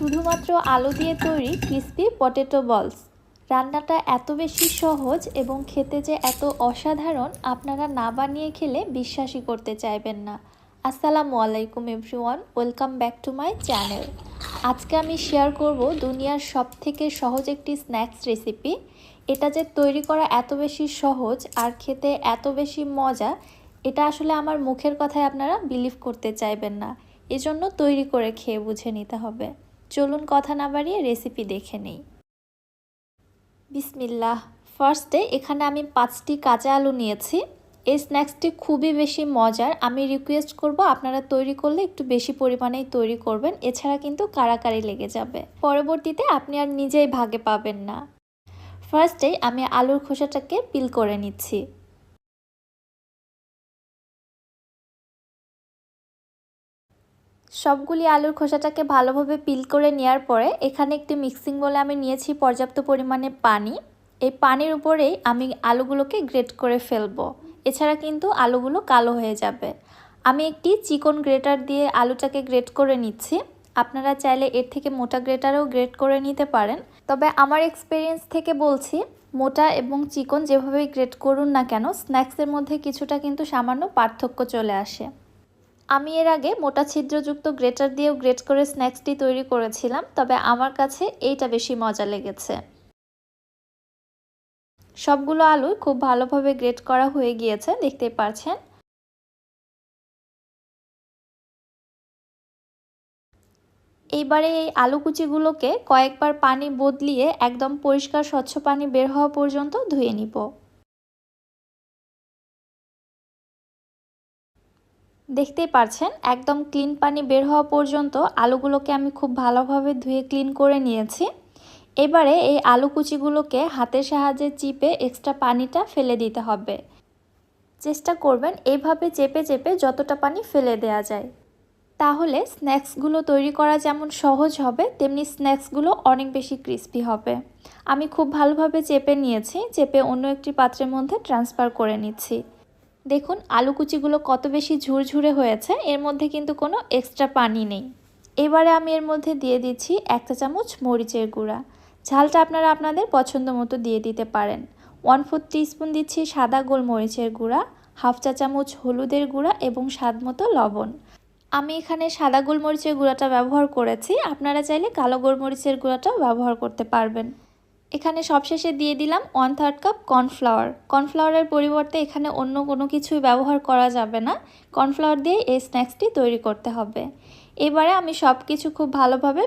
শুধুমাত্র আলু দিয়ে তৈরি ক্রিস্পি পটেটো বলস। রান্নাটা এত বেশি সহজ এবং খেতে যে এত অসাধারণ, আপনারা না বানিয়ে খেলে বিশ্বাসই করতে চাইবেন না। আসসালামু আলাইকুম everyone, welcome back to my channel. আজকে আমি শেয়ার করব দুনিয়ার সবথেকে সহজ একটি স্ন্যাক্স রেসিপি। এটা যে তৈরি করা এত বেশি সহজ আর খেতে এত বেশি মজা, এটা আসলে আমার মুখের কথায় আপনারা বিলিভ করতে চাইবেন না। এজন্য তৈরি করে খেয়ে বুঝে নিতে হবে। চলুন কথা না বাড়িয়ে রেসিপি দেখে নেই। বিসমিল্লাহ। ফার্স্টে এখানে আমি 5টি কাঁচা আলু নিয়েছি। এই স্ন্যাক্সটি খুবই বেশি মজার। আমি রিকোয়েস্ট করব আপনারা তৈরি করলে একটু বেশি পরিমাণেই তৈরি করবেন, এছাড়া কিন্তু কাড়াকাড়ি লেগে যাবে। পরবর্তীতে আপনি আর নিজেই ভাগে পাবেন না। ফার্স্টে আমি আলুর খোসাটাকে পিল করে নিচ্ছি। সবগুলি আলুর খোসাটাকে ভালোভাবে পিল করে নেওয়ার পরে এখানে একটি মিক্সিং বলে আমি নিয়েছি পর্যাপ্ত পরিমাণে পানি। এই পানির উপরেই আমি আলুগুলোকে গ্রেট করে ফেলবো, এছাড়া কিন্তু আলুগুলো কালো হয়ে যাবে। আমি একটি চিকন গ্রেটার দিয়ে আলুটাকে গ্রেট করে নিচ্ছি। আপনারা চাইলে এর থেকে মোটা গ্রেটারেও গ্রেট করে নিতে পারেন, তবে আমার এক্সপিরিয়েন্স থেকে বলছি মোটা এবং চিকন যেভাবেই গ্রেট করুন না কেন, স্ন্যাক্সের মধ্যে কিছুটা কিন্তু সামান্য পার্থক্য চলে আসে। আমি এর আগে মোটা ছিদ্রযুক্ত গ্রেটার দিয়েও গ্রেট করে স্ন্যাক্সটি তৈরি করেছিলাম, তবে আমার কাছে এইটা বেশি মজা লেগেছে। সবগুলো আলু খুব ভালোভাবে গ্রেট করা হয়ে গিয়েছে, দেখতেই পাচ্ছেন। এইবারে এই আলু কুচিগুলোকে কয়েকবার পানি বদলিয়ে একদম পরিষ্কার স্বচ্ছ পানি বের হওয়া পর্যন্ত ধুয়ে নিব। দেখতেই পাচ্ছেন একদম ক্লিন পানি বের হওয়া পর্যন্ত আলুগুলোকে আমি খুব ভালোভাবে ধুয়ে ক্লিন করে নিয়েছি। এবারে এই আলু কুচিগুলোকে হাতের সাহায্যে চিপে এক্সট্রা পানিটা ফেলে দিতে হবে। চেষ্টা করবেন এইভাবে চেপে চেপে যতটা পানি ফেলে দেওয়া যায়, তাহলে স্ন্যাক্সগুলো তৈরি করা যেমন সহজ হবে, তেমনি স্ন্যাক্সগুলো অনেক বেশি ক্রিস্পি হবে। আমি খুব ভালোভাবে চেপে নিয়েছি, চেপে অন্য একটি পাত্রের মধ্যে ট্রান্সফার করে নিচ্ছি। দেখুন আলু কুচিগুলো কত বেশি ঝুরঝুরে হয়েছে, এর মধ্যে কিন্তু কোনো এক্সট্রা পানি নেই। এবারে আমি এর মধ্যে দিয়ে দিচ্ছি 1 চা চামচ মরিচের গুঁড়া। ঝালটা আপনারা আপনাদের পছন্দ মতো দিয়ে দিতে পারেন। 1/4 টিস্পুন দিচ্ছি সাদা গোলমরিচের গুঁড়া, 1/2 চা চামচ হলুদের গুঁড়া এবং স্বাদ মতো লবণ। আমি এখানে সাদা গোলমরিচের গুঁড়াটা ব্যবহার করেছি, আপনারা চাইলে কালো গোলমরিচের গুঁড়াটাও ব্যবহার করতে পারবেন। এখানে সবশেষে দিয়ে দিলাম 1/3 কাপ কর্নফ্লাওয়ার। কর্নফ্লাওয়ারের পরিবর্তে এখানে অন্য কোনো কিছুই ব্যবহার করা যাবে না, কর্নফ্লাওয়ার দিয়ে এই স্ন্যাক্সটি তৈরি করতে হবে। এবারে আমি সব কিছু খুব ভালোভাবে